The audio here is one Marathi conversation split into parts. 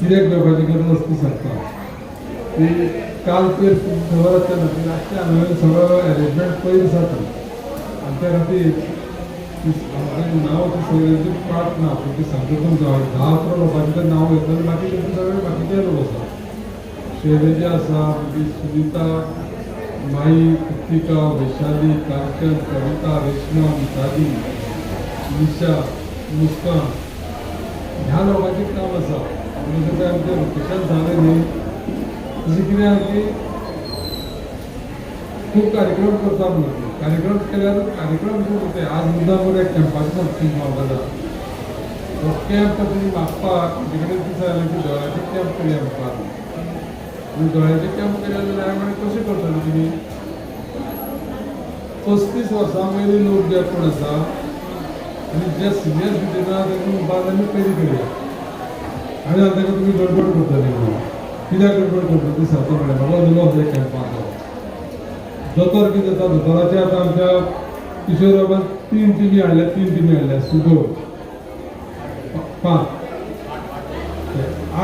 कित्याक घेवपाची गरज आसता सांगता ती काल पयर खबर आसता ना ती रातचे हांवें सगळो अरेंजमेंट पयर जाता आनी त्या खातीर नांव सगळ्यांची पाठ ना पूण ती सांगता तुमकां 10-11 लोकांचें नांव येता आनी बाकी तेंचे सगळे बाकीचे लोक आसा शैलजा आसा मागीर सुनीता माई कृतिका वैशाली कांचन कविता रेश्मा मिताली निशा मुस्कान ह्या लोकांचें काम आसा म्हणजे ते आमचें लोकेशन जालें न्ही तशें कितें आहा की खूब कार्यक्रम करता म्हणून कार्यक्रम केल्यार कार्यक्रम कितें आज मुद्दाम एक कॅम्पाचो म्हाका जाता तो कॅम्प तरी म्हापपाक म्हजे कडेन दिसा जालें की दोळ्याचे कॅम्प करया म्हाका आनी दोळ्याचे कॅम्प केल्या जाल्यार हांवें कशें करतले तुमी 35 वर्सां पयलीं लोक जे कोण आसा आनी जे सिनियर सिटीजन आहा तांकां बाद आमी पयलीं करया आनी आतां ताका तुमी गडबड करतली म्हणून कित्याक गडबड करतली ती सांगता म्हळ्यार म्हाका उलोवप जाय कॅम्पाचो दोतोर कितें जाता दोतोराचे आतां आमच्या किशोर बाबान 3 टिमी हाडल्या सुगो 5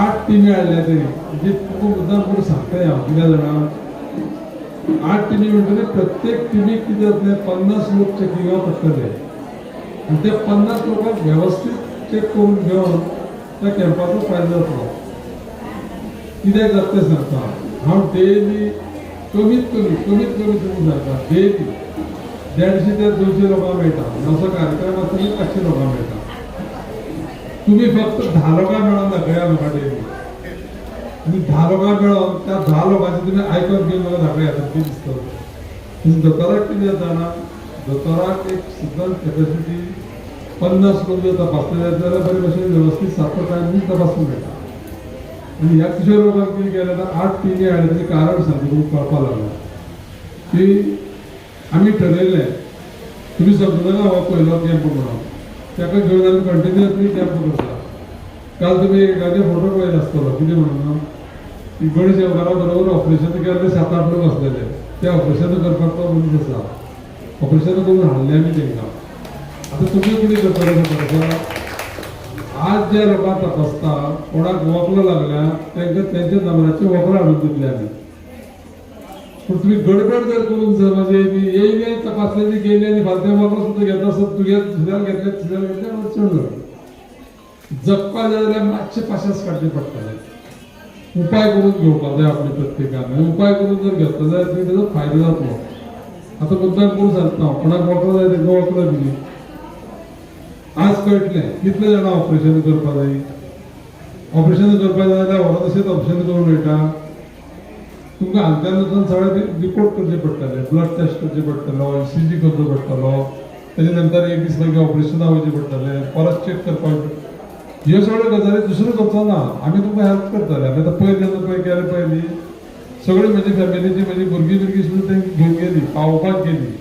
8 टिमी हाडल्या तरी म्हणजे तुका मुद्दाम करून सांगताय हांव कित्याक जाणा 8 टिमी म्हणटकीर प्रत्येक टिमीक कितें जातलें 50 लोक चॅकिंगाक पडटले आनी ते 50 लोकांक वेवस्थीत चॅक करून घेवन त्या कॅम्पाचो फायदो जातलो कित्याक जाता तें सांगता हांव डेली कमीत कमी तुमी सांगता डेली 150 ते 200 लोकांक मेळटा असो कार्यक्रम आसता की 500 लोकांक मेळटा तुम्ही फक्त 10 लोकांक मेळोन दाखया म्हाका डेली तुम्ही 10 लोकांक मेळोन त्या 10 लोकांचे तुमी आयकून घेवन म्हाका दाखया कितें दिसता दोतोराक कितें जाता ना दोतोराक एक सुद्दां कॅपेसिटी 50 लोक जर तपासले जाल्यार बरे भशेन वेवस्थीत 7 टायम तपासूंक मेळटा आनी ह्या किशोर लोकांक कितें केलें 8 टिमी हाडल्याचें कारण सांगता तुमकां कळपाक लागलें की आमी ठरयलें तुमी समजूं नाका हो पयलो कॅम्प म्हणून ताका घेवन आमी कंटिन्युअसली कॅम्प करता काल तुमी एकाचे फोटो पळयलो आसतलो कितें म्हणून की गणेश शेवकारा बरोबर ऑपरेशन केल्ले 7-8 लोक आसलेले ते ऑपरेशन करपाक तो मनीस आसा ऑपरेशन करून हाडले आमी तांकां आतां तुमी कितें करतले आज जे लोकांक तपासता कोणाक वखलो लागल्या तांकां तेंच्या नंबराची वखलां हाडून दितले आमी पूण तुमी गडबड जर करून समज येयले तपासलेली गेली आनी फालते वखलो सुद्दां घेता आसत तुगे दुसऱ्याक घेतले चड जाता जगपा जाल्यार मातशे पाशास काडचे पडटले उपाय करून घेवपाक जाय आपले प्रत्येकान उपाय करून जर घेतलो जाल्यार तुमी तेजो फायदो जातलो आतां मुद्दाम करून सांगता कोणाक वखलो जाय तांकां वखलो दिली आज कळटलें कितले जाणां ऑपरेशन करपाक जाय ऑपरेशन करपाक जाय जाल्यार व्हरोन तशेंच ऑपरेशन करून मेळटा तुमकां हांगच्यान वचून सगळें रिपोर्ट करचे पडटले ब्लड टेस्ट करचे पडटलो ECG करचो पडटलो तेजे नंतर एक दीस मागीर ऑपरेशनाक वयचे पडटले परत चॅक करपाक ह्यो सगळ्यो गजाली दुसरो करचो ना आमी तुमकां हेल्प करतले आमी आतां पयर जेन्ना पळय केलें पळय न्ही सगळी म्हजी फॅमिलीची म्हजी भुरगीं सुद्दां घेवन गेली पावोवपाक गेली